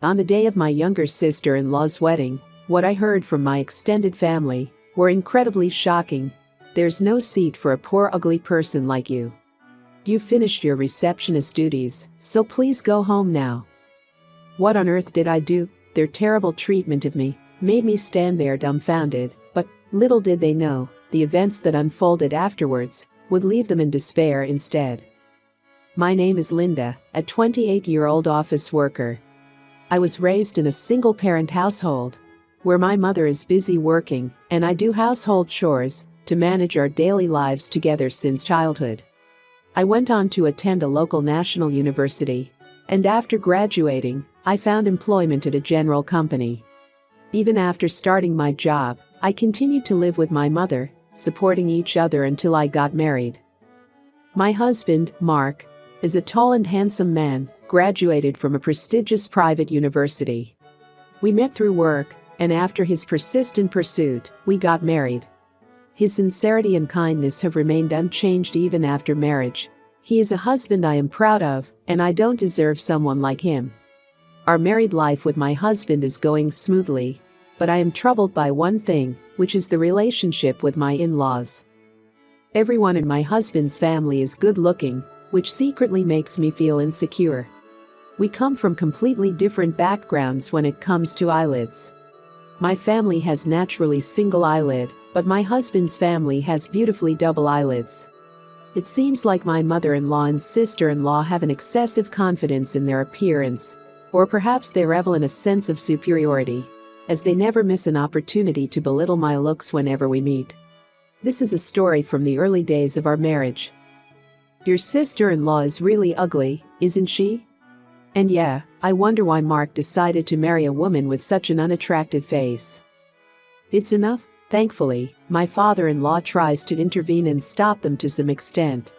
On the day of my younger sister-in-law's wedding, what I heard from my extended family were incredibly shocking. "There's no seat for a poor ugly person like you. You finished your receptionist duties, so please go home now." What on earth did I do? Their terrible treatment of me made me stand there dumbfounded, but little did they know, the events that unfolded afterwards would leave them in despair instead. My name is Linda, a 28-year-old office worker. I was raised in a single-parent household where my mother is busy working and I do household chores to manage our daily lives together since childhood. I went on to attend a local national university, and after graduating, I found employment at a general company. Even after starting my job, I continued to live with my mother, supporting each other until I got married. My husband, Mark, is a tall and handsome man, graduated from a prestigious private university. We met through work, and after his persistent pursuit, we got married. His sincerity and kindness have remained unchanged even after marriage. He is a husband I am proud of, and I don't deserve someone like him. Our married life with my husband is going smoothly, but I am troubled by one thing, which is the relationship with my in-laws. Everyone in my husband's family is good-looking, which secretly makes me feel insecure. We come from completely different backgrounds when it comes to eyelids. My family has naturally single eyelid, but my husband's family has beautifully double eyelids. It seems like my mother-in-law and sister-in-law have an excessive confidence in their appearance, or perhaps they revel in a sense of superiority, as they never miss an opportunity to belittle my looks whenever we meet. This is a story from the early days of our marriage. "Your sister-in-law is really ugly, isn't she?" And yeah, I wonder why Mark decided to marry a woman with such an unattractive face. It's enough. Thankfully, my father-in-law tries to intervene and stop them to some extent.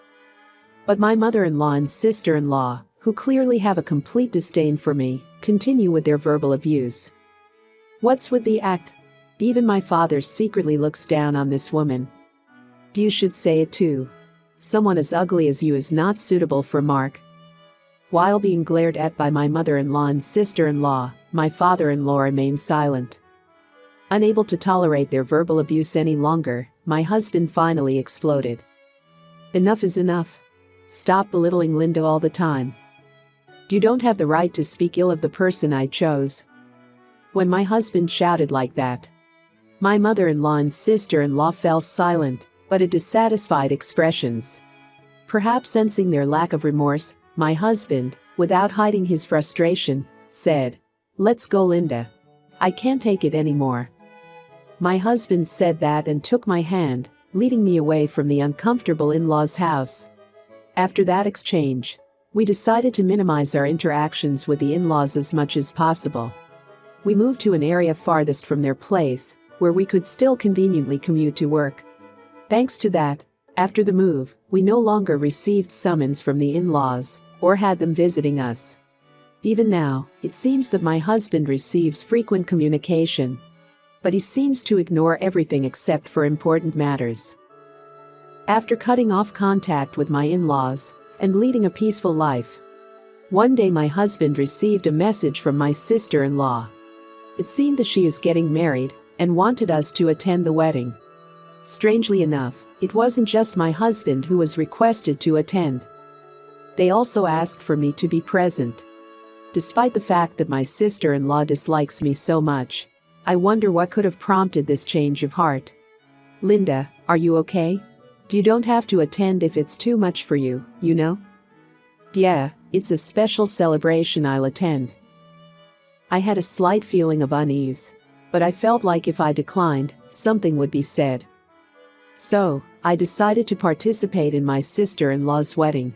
But my mother-in-law and sister-in-law, who clearly have a complete disdain for me, continue with their verbal abuse. What's with the act? Even my father secretly looks down on this woman. You should say it too. Someone as ugly as you is not suitable for Mark. While being glared at by my mother-in-law and sister-in-law, my father-in-law remains silent. Unable to tolerate their verbal abuse any longer, my husband finally exploded. "Enough is enough. Stop belittling Linda all the time. You don't have the right to speak ill of the person I chose." When my husband shouted like that, my mother-in-law and sister-in-law fell silent, but with dissatisfied expressions. Perhaps sensing their lack of remorse, my husband, without hiding his frustration, said, "Let's go, Linda. I can't take it anymore." My husband said that and took my hand, leading me away from the uncomfortable in-laws' house. After that exchange, we decided to minimize our interactions with the in-laws as much as possible. We moved to an area farthest from their place, where we could still conveniently commute to work. Thanks to that, after the move, we no longer received summons from the in-laws or had them visiting us. Even now, it seems that my husband receives frequent communication, but he seems to ignore everything except for important matters. After cutting off contact with my in-laws and leading a peaceful life, one day my husband received a message from my sister-in-law. It seemed that she is getting married and wanted us to attend the wedding. Strangely enough, it wasn't just my husband who was requested to attend. They also asked for me to be present. Despite the fact that my sister-in-law dislikes me so much, I wonder what could have prompted this change of heart. "Linda, are you okay? You don't have to attend if it's too much for you, you know?" "Yeah, it's a special celebration, I'll attend." I had a slight feeling of unease, but I felt like if I declined, something would be said. So, I decided to participate in my sister-in-law's wedding.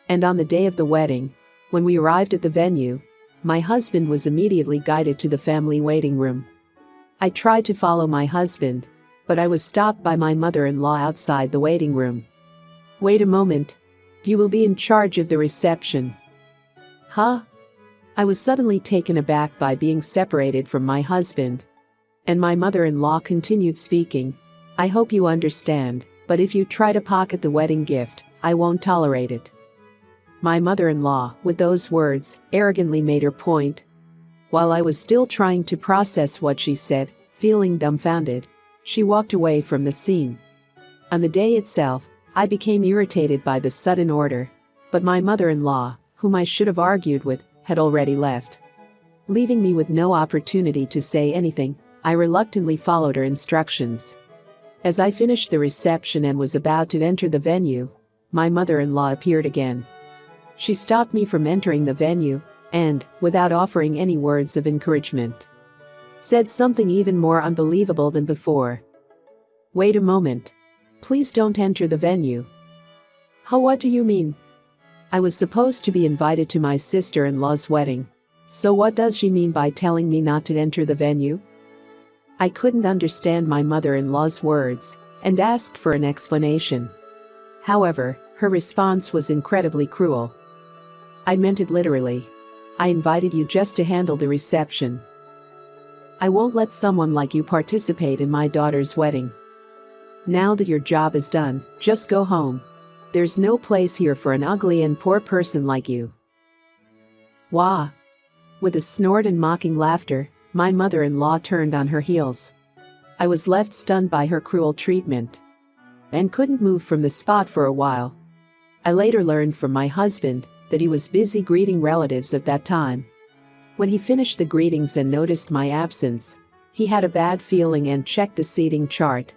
And on the day of the wedding, when we arrived at the venue, my husband was immediately guided to the family waiting room. I tried to follow my husband, but I was stopped by my mother-in-law outside the waiting room. "Wait a moment. You will be in charge of the reception." "Huh?" I was suddenly taken aback by being separated from my husband. And my mother-in-law continued speaking. "I hope you understand, but if you try to pocket the wedding gift, I won't tolerate it." My mother-in-law, with those words, arrogantly made her point. While I was still trying to process what she said, feeling dumbfounded, she walked away from the scene. On the day itself, I became irritated by the sudden order, but my mother-in-law, whom I should have argued with, had already left. Leaving me with no opportunity to say anything, I reluctantly followed her instructions. As I finished the reception and was about to enter the venue, my mother-in-law appeared again. She stopped me from entering the venue and, without offering any words of encouragement, said something even more unbelievable than before. "Wait a moment. Please don't enter the venue." "How, what do you mean?" "I was supposed to be invited to my sister-in-law's wedding. So what does she mean by telling me not to enter the venue?" I couldn't understand my mother-in-law's words and asked for an explanation. However, her response was incredibly cruel. "I meant it literally. I invited you just to handle the reception. I won't let someone like you participate in my daughter's wedding. Now that your job is done, just go home. There's no place here for an ugly and poor person like you." Wah! With a snort and mocking laughter, my mother-in-law turned on her heels. I was left stunned by her cruel treatment and couldn't move from the spot for a while. I later learned from my husband that he was busy greeting relatives at that time. When he finished the greetings and noticed my absence, he had a bad feeling and checked the seating chart.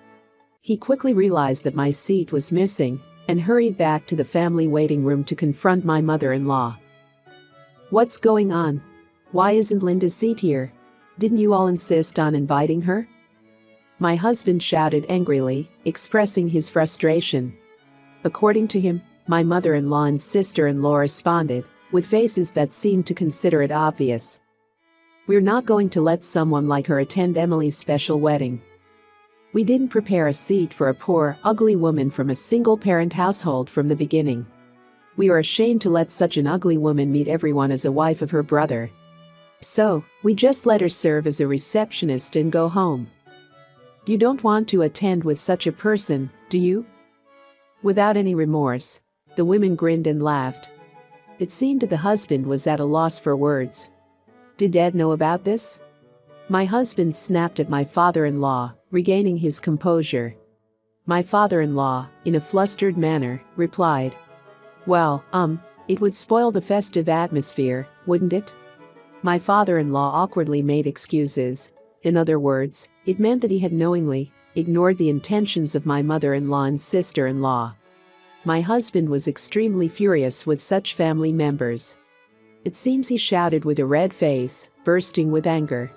He quickly realized that my seat was missing and hurried back to the family waiting room to confront my mother-in-law. "What's going on? Why isn't Linda's seat here? Didn't you all insist on inviting her?" My husband shouted angrily, expressing his frustration. According to him, my mother-in-law and sister-in-law responded, with faces that seemed to consider it obvious. "We're not going to let someone like her attend Emily's special wedding. We didn't prepare a seat for a poor, ugly woman from a single-parent household from the beginning. We are ashamed to let such an ugly woman meet everyone as a wife of her brother. So, we just let her serve as a receptionist and go home. You don't want to attend with such a person, do you?" Without any remorse, the women grinned and laughed. It seemed that the husband was at a loss for words. Did Dad know about this? My husband snapped at my father-in-law, regaining his composure. My father-in-law, in a flustered manner, replied, "Well, it would spoil the festive atmosphere, wouldn't it?" My father-in-law awkwardly made excuses. In other words, it meant that he had knowingly ignored the intentions of my mother-in-law and sister-in-law. My husband was extremely furious with such family members. It seems he shouted with a red face, bursting with anger.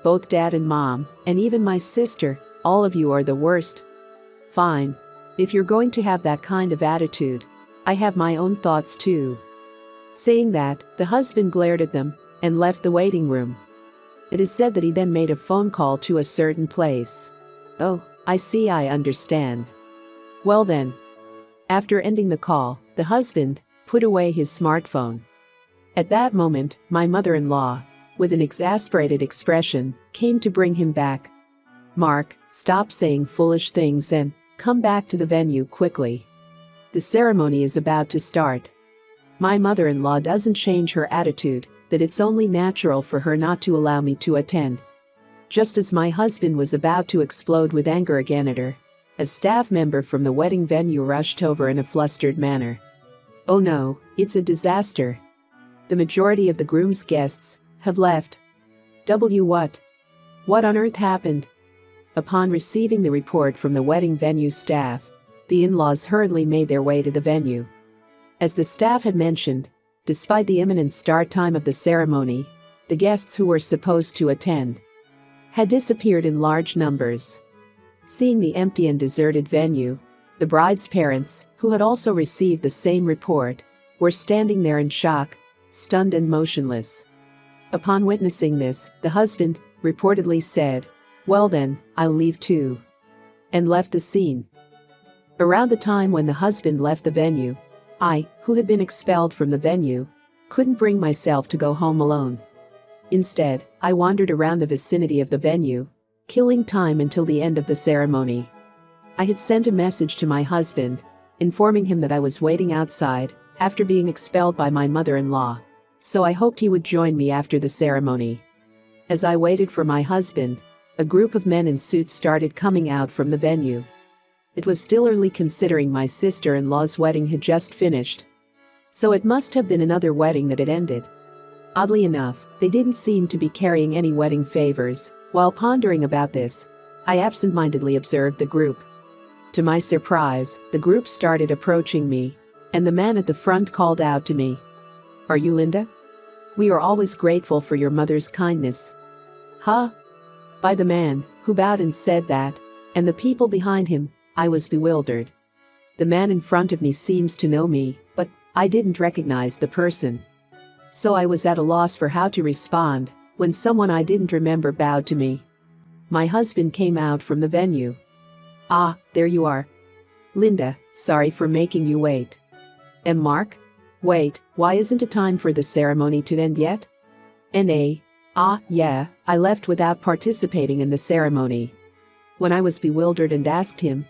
"Both Dad and Mom, and even my sister, all of you are the worst. Fine. If you're going to have that kind of attitude, I have my own thoughts too." Saying that, the husband glared at them and left the waiting room. It is said that he then made a phone call to a certain place. "Oh, I see, I understand. Well then." After ending the call, the husband put away his smartphone. At that moment, my mother-in-law, with an exasperated expression, came to bring him back. "Mark, stop saying foolish things and come back to the venue quickly. The ceremony is about to start." My mother-in-law doesn't change her attitude that it's only natural for her not to allow me to attend. Just as my husband was about to explode with anger again at her, a staff member from the wedding venue rushed over in a flustered manner. "Oh no, it's a disaster. The majority of the groom's guests have left." What? What on earth happened? Upon receiving the report from the wedding venue staff, the in-laws hurriedly made their way to the venue. As the staff had mentioned, despite the imminent start time of the ceremony, the guests who were supposed to attend had disappeared in large numbers. Seeing the empty and deserted venue, the bride's parents, who had also received the same report, were standing there in shock, stunned and motionless. Upon witnessing this, the husband reportedly said, "Well then, I'll leave too," and left the scene. Around the time when the husband left the venue, I, who had been expelled from the venue, couldn't bring myself to go home alone. Instead, I wandered around the vicinity of the venue, killing time until the end of the ceremony. I had sent a message to my husband, informing him that I was waiting outside after being expelled by my mother-in-law, so I hoped he would join me after the ceremony. As I waited for my husband, a group of men in suits started coming out from the venue. It was still early considering my sister-in-law's wedding had just finished, so it must have been another wedding that had ended. Oddly enough, they didn't seem to be carrying any wedding favors. While pondering about this, I absent-mindedly observed the group. To my surprise, the group started approaching me, and the man at the front called out to me, "Are you Linda? We are always grateful for your mother's kindness." Huh? By the man, who bowed and said that, and the people behind him, I was bewildered. The man in front of me seems to know me, but I didn't recognize the person. So I was at a loss for how to respond when someone I didn't remember bowed to me. My husband came out from the venue. "Ah, there you are. Linda, sorry for making you wait." "And Mark? Wait, why isn't it time for the ceremony to end yet?" "N.A. Ah, yeah, I left without participating in the ceremony." When I was bewildered and asked him,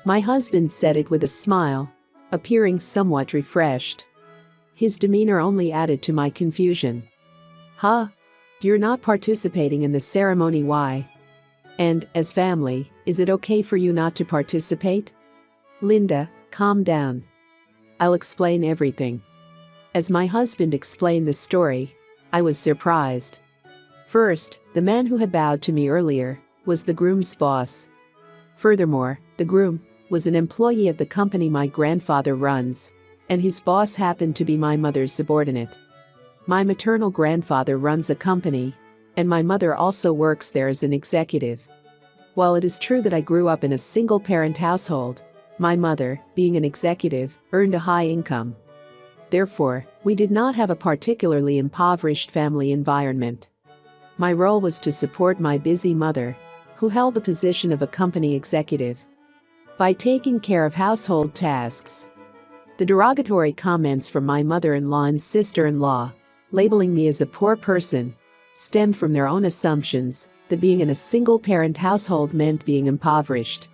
my husband said it with a smile, appearing somewhat refreshed. His demeanor only added to my confusion. "Huh? You're not participating in the ceremony, why? And, as family, is it okay for you not to participate?" "Linda, calm down. I'll explain everything." As my husband explained the story, I was surprised. First, the man who had bowed to me earlier was the groom's boss. Furthermore, the groom was an employee at the company my grandfather runs, and his boss happened to be my mother's subordinate. My maternal grandfather runs a company, and my mother also works there as an executive. While it is true that I grew up in a single-parent household, my mother, being an executive, earned a high income. Therefore, we did not have a particularly impoverished family environment. My role was to support my busy mother, who held the position of a company executive, by taking care of household tasks. The derogatory comments from my mother-in-law and sister-in-law, labeling me as a poor person, stemmed from their own assumptions that being in a single-parent household meant being impoverished.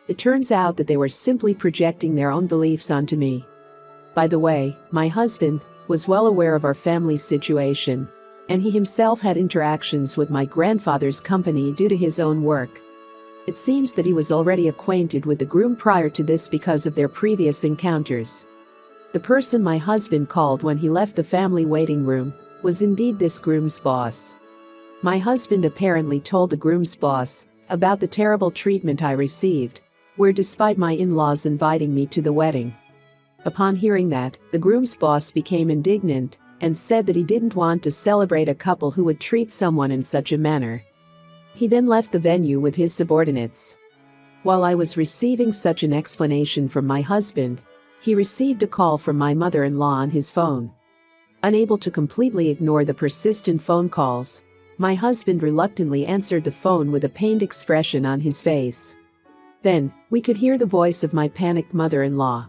It turns out that they were simply projecting their own beliefs onto me. By the way, my husband was well aware of our family situation, and he himself had interactions with my grandfather's company due to his own work. It seems that he was already acquainted with the groom prior to this because of their previous encounters. The person my husband called when he left the family waiting room was indeed this groom's boss. My husband apparently told the groom's boss about the terrible treatment I received, where despite my in-laws inviting me to the wedding. Upon hearing that, the groom's boss became indignant and said that he didn't want to celebrate a couple who would treat someone in such a manner. He then left the venue with his subordinates. While I was receiving such an explanation from my husband, he received a call from my mother-in-law on his phone. Unable to completely ignore the persistent phone calls, my husband reluctantly answered the phone with a pained expression on his face. Then, we could hear the voice of my panicked mother-in-law.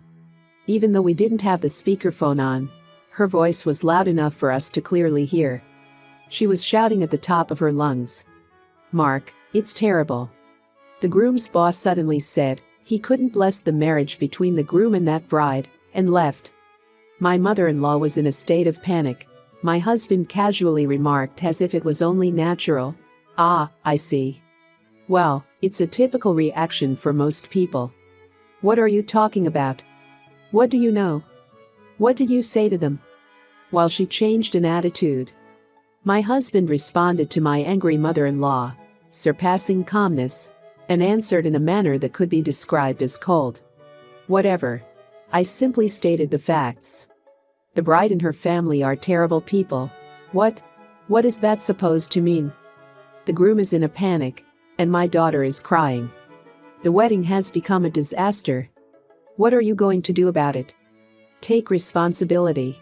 Even though we didn't have the speakerphone on, her voice was loud enough for us to clearly hear. She was shouting at the top of her lungs, "Mark, it's terrible." The groom's boss suddenly said he couldn't bless the marriage between the groom and that bride, and left. My mother-in-law was in a state of panic. My husband casually remarked as if it was only natural, "Ah, I see. Well, it's a typical reaction for most people." "What are you talking about? What do you know? What did you say to them?" While she changed an attitude, my husband responded to my angry mother-in-law, surpassing calmness, and answered in a manner that could be described as cold. "Whatever. I simply stated the facts. The bride and her family are terrible people." What is that supposed to mean? The groom is in a panic, and my daughter is crying. The wedding has become a disaster. What are you going to do about it? Take responsibility.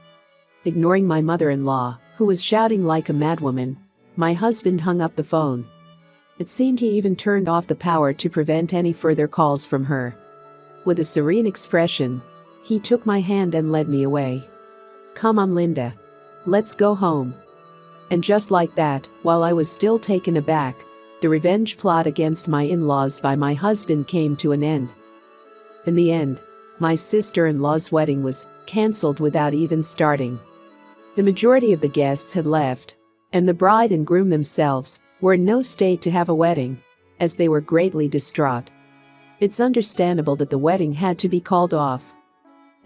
Ignoring my mother-in-law, who was shouting like a madwoman, my husband hung up the phone. It seemed he even turned off the power to prevent any further calls from her. With a serene expression, he took my hand and led me away. "Come on, Linda. Let's go home." And just like that, while I was still taken aback, the revenge plot against my in-laws by my husband came to an end. In the end, my sister-in-law's wedding was cancelled without even starting. The majority of the guests had left, and the bride and groom themselves were in no state to have a wedding, as they were greatly distraught. It's understandable that the wedding had to be called off.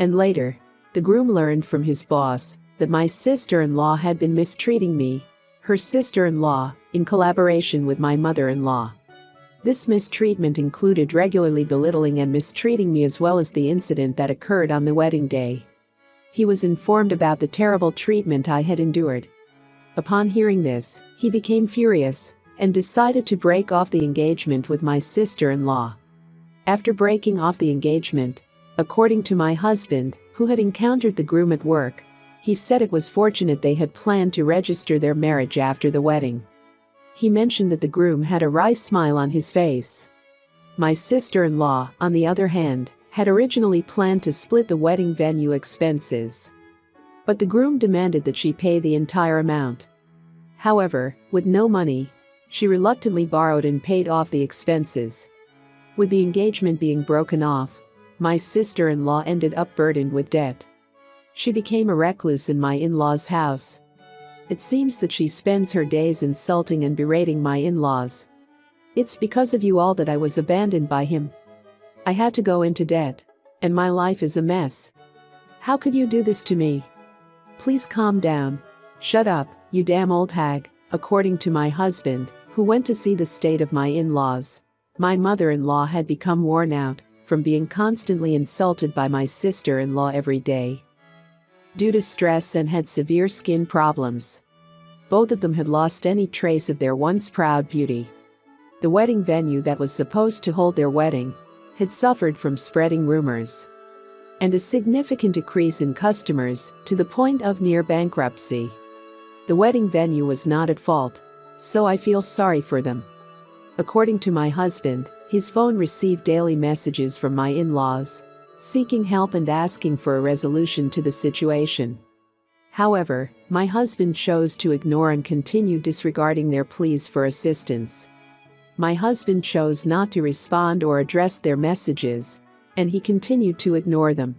And later, the groom learned from his boss that my sister-in-law had been mistreating me, her sister-in-law, in collaboration with my mother-in-law. This mistreatment included regularly belittling and mistreating me, as well as the incident that occurred on the wedding day. He was informed about the terrible treatment I had endured. Upon hearing this, he became furious and decided to break off the engagement with my sister-in-law. After breaking off the engagement, according to my husband, who had encountered the groom at work, he said it was fortunate they had planned to register their marriage after the wedding. He mentioned that the groom had a wry smile on his face. My sister-in-law, on the other hand, had originally planned to split the wedding venue expenses. But the groom demanded that she pay the entire amount. However, with no money, she reluctantly borrowed and paid off the expenses. With the engagement being broken off, my sister-in-law ended up burdened with debt. She became a recluse in my in-laws' house. It seems that she spends her days insulting and berating my in-laws. It's because of you all that I was abandoned by him. I had to go into debt, and my life is a mess. How could you do this to me? Please calm down. Shut up, you damn old hag, according to my husband, who went to see the state of my in-laws. My mother-in-law had become worn out from being constantly insulted by my sister-in-law every day. Due to stress, and had severe skin problems. Both of them had lost any trace of their once proud beauty. The wedding venue that was supposed to hold their wedding had suffered from spreading rumors and a significant decrease in customers to the point of near bankruptcy. The wedding venue was not at fault, so I feel sorry for them. According to my husband, his phone received daily messages from my in-laws, seeking help and asking for a resolution to the situation. However, my husband chose to ignore and continue disregarding their pleas for assistance. My husband chose not to respond or address their messages, and he continued to ignore them.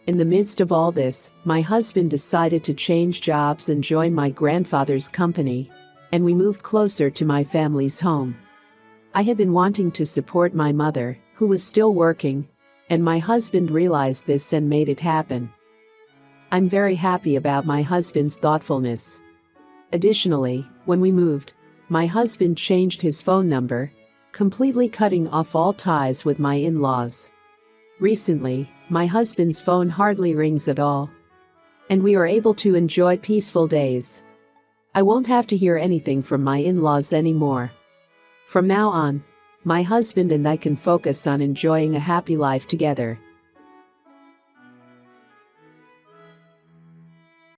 In the midst of all this, my husband decided to change jobs and join my grandfather's company, and we moved closer to my family's home. I had been wanting to support my mother, who was still working, and my husband realized this and made it happen. I'm very happy about my husband's thoughtfulness. Additionally, when we moved, my husband changed his phone number, completely cutting off all ties with my in-laws. Recently, my husband's phone hardly rings at all, and we are able to enjoy peaceful days. I won't have to hear anything from my in-laws anymore. From now on, my husband and I can focus on enjoying a happy life together.